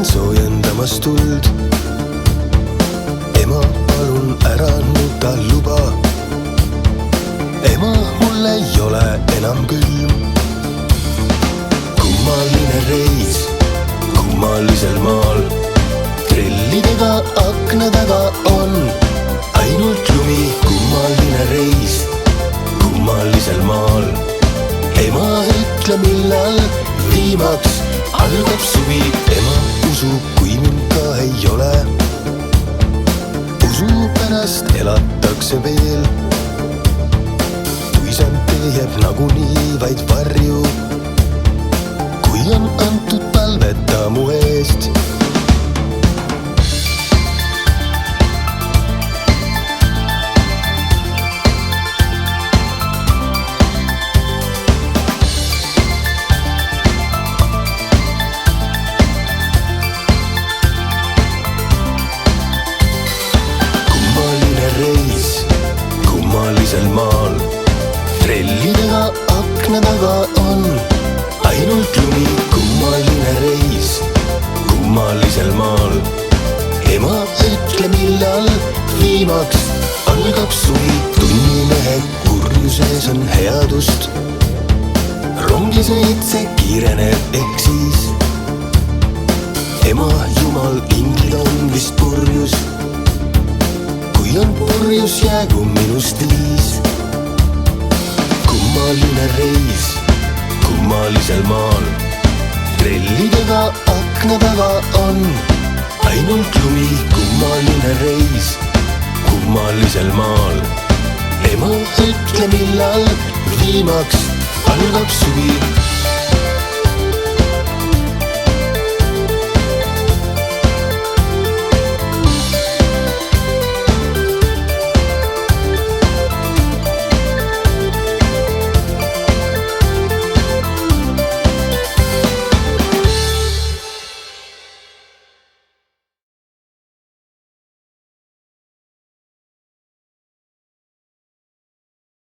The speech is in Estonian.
soojendamas tuld. Ema, palun ära nuta, luba. Ema, mul ei ole enam külm. Kummaline reis kummalisel maal. Trellidega akna taga on ainult lumi. Kummaline reis kummalisel maal. Ema, ütle millal viimaks algab suvi. Ema usub, kui mind ka ei ole. Usu pärast elatakse veel. Tuisand teeb nagunii vaid varju, kui on antud palveta mu eest. Kummalisel maal. Trellidega akna taga on ainult lumi. Kummaline reis kummalisel maal. Ema, ütle millal viimaks algab suvi. Tunnimehe kurjuses on headust. Rongisõitse kiireneb ehk siis. Ema, jumal, inglid on vist purjus. Kui on purjus, jäägu minust viis. Kummaline reis kummalisel maal. Trellidega akna taga on ainult lumi. Kummaline reis kummalisel maal. Ema, ütle millal viimaks algab suvi.